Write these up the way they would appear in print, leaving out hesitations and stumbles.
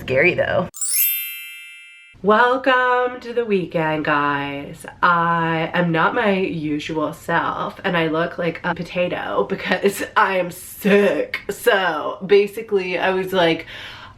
Scary though. Welcome to the weekend, guys. I am not my usual self and I look like a potato because I am sick. So basically I was like,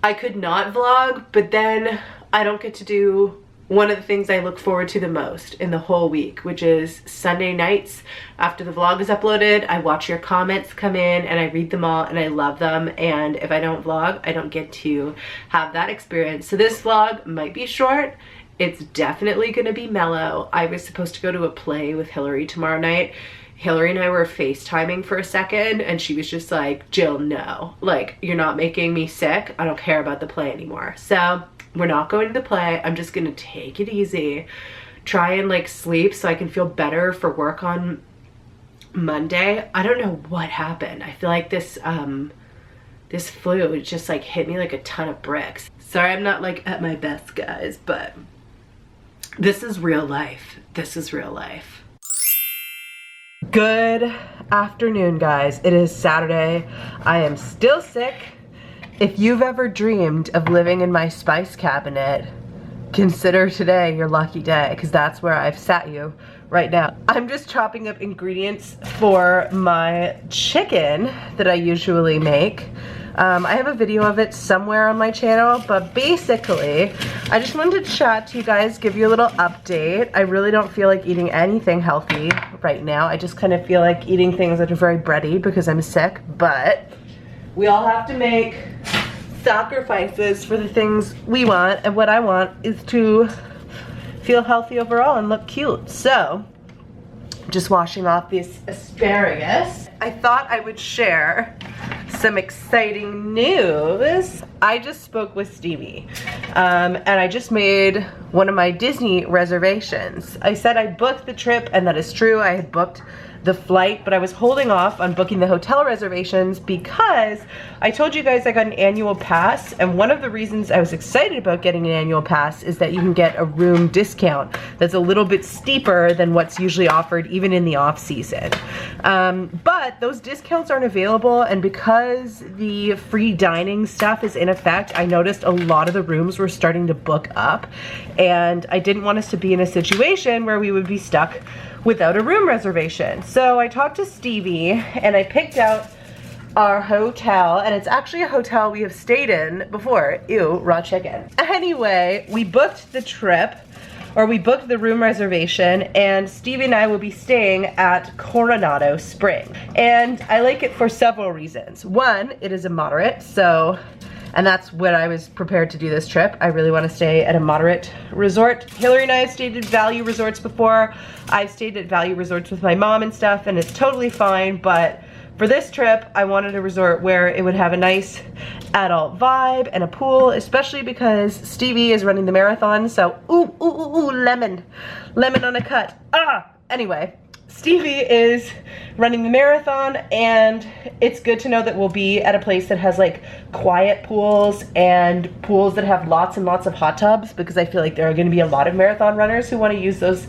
I could not vlog, but then I don't get to do one of the things I look forward to the most in the whole week, which is Sunday nights after the vlog is uploaded. I watch your comments come in and I read them all and I love them, and if I don't vlog, I don't get to have that experience. So this vlog might be short. It's definitely gonna be mellow. I was supposed to go to a play with Hillary tomorrow night. Hillary and I were FaceTiming for a second and she was just like, Jill, no, like, you're not making me sick. I don't care about the play anymore. So we're not going to the play. I'm just gonna take it easy, try and like sleep so I can feel better for work on Monday. I don't know what happened. I feel like this this flu just like hit me like a ton of bricks. Sorry, I'm not like at my best, guys, but this is real life. This is real life. Good afternoon, guys. It is Saturday. I am still sick. If you've ever dreamed of living in my spice cabinet, consider today your lucky day, because that's where I've sat you right now. I'm just chopping up ingredients for my chicken that I usually make. I have a video of it somewhere on my channel, but basically, I just wanted to chat to you guys, give you a little update. I really don't feel like eating anything healthy right now. I just kind of feel like eating things that are very bready because I'm sick, but we all have to make sacrifices for the things we want, and what I want is to feel healthy overall and look cute. So, just washing off this asparagus. I thought I would share some exciting news. I just spoke with Stevie and I just made one of my Disney reservations. I said I booked the trip, and that is true. I had booked the flight, but I was holding off on booking the hotel reservations because I told you guys I got an annual pass, and one of the reasons I was excited about getting an annual pass is that you can get a room discount that's a little bit steeper than what's usually offered even in the off season. But those discounts aren't available, and because the free dining stuff is in effect, I noticed a lot of the rooms were starting to book up, and I didn't want us to be in a situation where we would be stuck without a room reservation. So I talked to Stevie and I picked out our hotel, and it's actually a hotel we have stayed in before. Ew, raw chicken. Anyway, we booked the trip, or we booked the room reservation, and Stevie and I will be staying at Coronado Springs. And I like it for several reasons. One, it is a moderate, and that's what I was prepared to do this trip. I really want to stay at a moderate resort. Hillary and I have stayed at value resorts before. I've stayed at value resorts with my mom and stuff, and it's totally fine, but for this trip, I wanted a resort where it would have a nice adult vibe and a pool, especially because Stevie is running the marathon, so ooh, lemon on a cut. Anyway, Stevie is running the marathon, and it's good to know that we'll be at a place that has like quiet pools and pools that have lots and lots of hot tubs, because I feel like there are going to be a lot of marathon runners who want to use those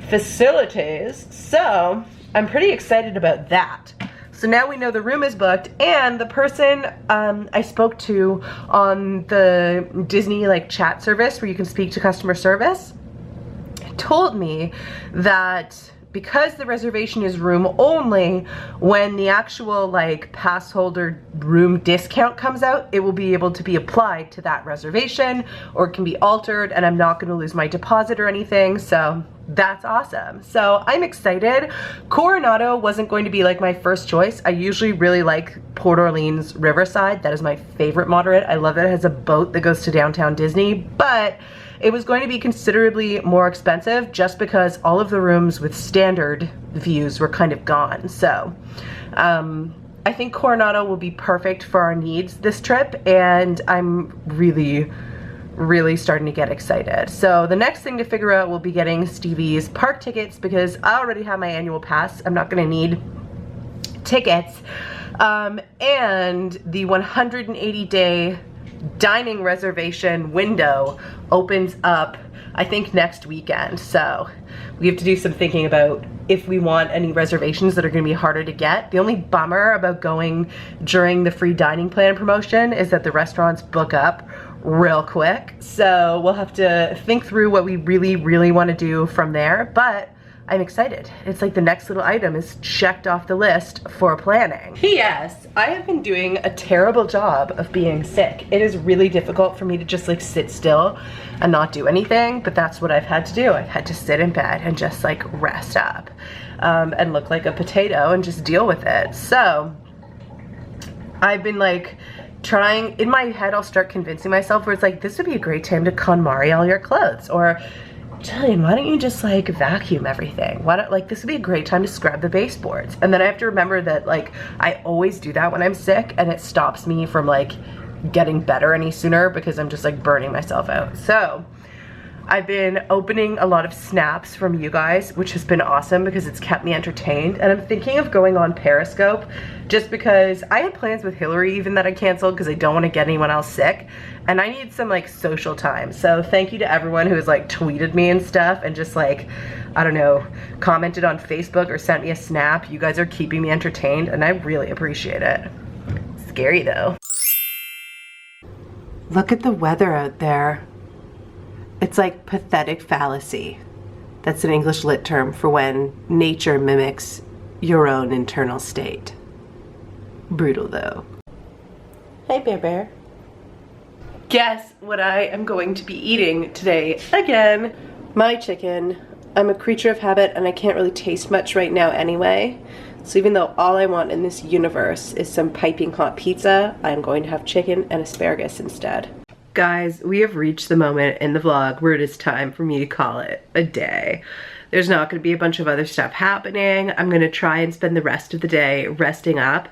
facilities. So I'm pretty excited about that. So now we know the room is booked, and the person I spoke to on the Disney like chat service where you can speak to customer service told me that because the reservation is room only, when the actual like pass holder room discount comes out, it will be able to be applied to that reservation, or it can be altered, and I'm not going to lose my deposit or anything, so that's awesome. So I'm excited. Coronado wasn't going to be like my first choice. I usually really like Port Orleans Riverside. That is my favorite moderate. I love it. It has a boat that goes to downtown Disney, but it was going to be considerably more expensive just because all of the rooms with standard views were kind of gone. So I think Coronado will be perfect for our needs this trip, and I'm really starting to get excited. So the next thing to figure out will be getting Stevie's park tickets, because I already have my annual pass. I'm not going to need tickets. And the 180-day dining reservation window opens up, I think, next weekend. So we have to do some thinking about if we want any reservations that are going to be harder to get. The only bummer about going during the free dining plan promotion is that the restaurants book up real quick. So we'll have to think through what we really want to do from there, but I'm excited. It's like the next little item is checked off the list for planning. P.S. I have been doing a terrible job of being sick. It is really difficult for me to just like sit still and not do anything, but that's what I've had to do. I've had to sit in bed and just like rest up and look like a potato and just deal with it. So I've been like trying, in my head I'll start convincing myself where it's like, this would be a great time to KonMari all your clothes, or Gillian, why don't you just like vacuum everything? Why don't, like, this would be a great time to scrub the baseboards. And then I have to remember that like I always do that when I'm sick, and it stops me from like getting better any sooner because I'm just like burning myself out. So I've been opening a lot of snaps from you guys, which has been awesome because it's kept me entertained. And I'm thinking of going on Periscope just because I had plans with Hillary even that I canceled because I don't want to get anyone else sick. And I need some like social time. So thank you to everyone who has like tweeted me and stuff and just like, I don't know, commented on Facebook or sent me a snap. You guys are keeping me entertained and I really appreciate it. Scary though. Look at the weather out there. It's like pathetic fallacy. That's an English lit term for when nature mimics your own internal state. Brutal though. Hey Bear Bear. Guess what I am going to be eating today again? My chicken. I'm a creature of habit and I can't really taste much right now anyway. So even though all I want in this universe is some piping hot pizza, I'm going to have chicken and asparagus instead. Guys, we have reached the moment in the vlog where it is time for me to call it a day. There's not going to be a bunch of other stuff happening. I'm going to try and spend the rest of the day resting up.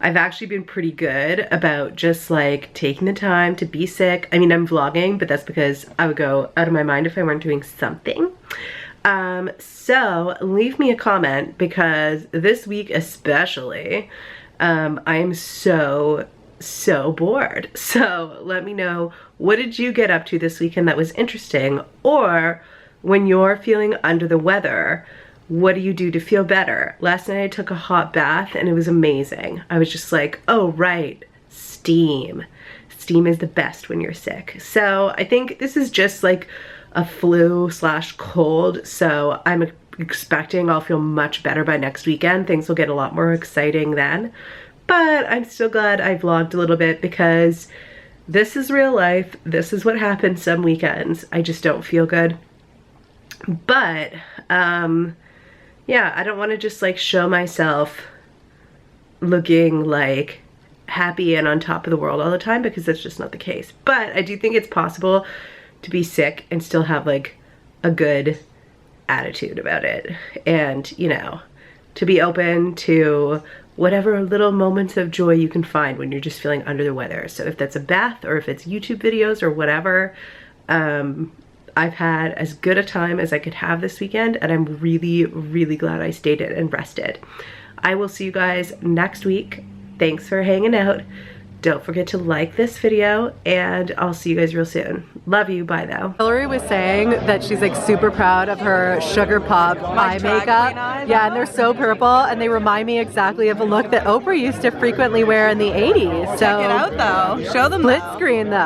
I've actually been pretty good about just like taking the time to be sick. I mean, I'm vlogging, but that's because I would go out of my mind if I weren't doing something. So leave me a comment because this week especially, I am so bored. So let me know, what did you get up to this weekend that was interesting? Or when you're feeling under the weather, what do you do to feel better? Last night I took a hot bath and it was amazing. I was just like, oh right, steam. Steam is the best when you're sick. So I think this is just like a flu / cold. So I'm expecting I'll feel much better by next weekend. Things will get a lot more exciting then. But I'm still glad I vlogged a little bit because this is real life. This is what happens some weekends. I just don't feel good. But, yeah, I don't want to just like show myself looking like happy and on top of the world all the time because that's just not the case. But I do think it's possible to be sick and still have like a good attitude about it. And, you know, to be open to whatever little moments of joy you can find when you're just feeling under the weather. So if that's a bath or if it's YouTube videos or whatever, I've had as good a time as I could have this weekend and I'm really glad I stayed in and rested. I will see you guys next week. Thanks for hanging out. Don't forget to like this video and I'll see you guys real soon. Love you, bye though. Hillary was saying that she's like super proud of her Sugar Pop eye makeup. Yeah, and they're so purple and they remind me exactly of a look that Oprah used to frequently wear in the 80s. So check it out though. Show them split screen though.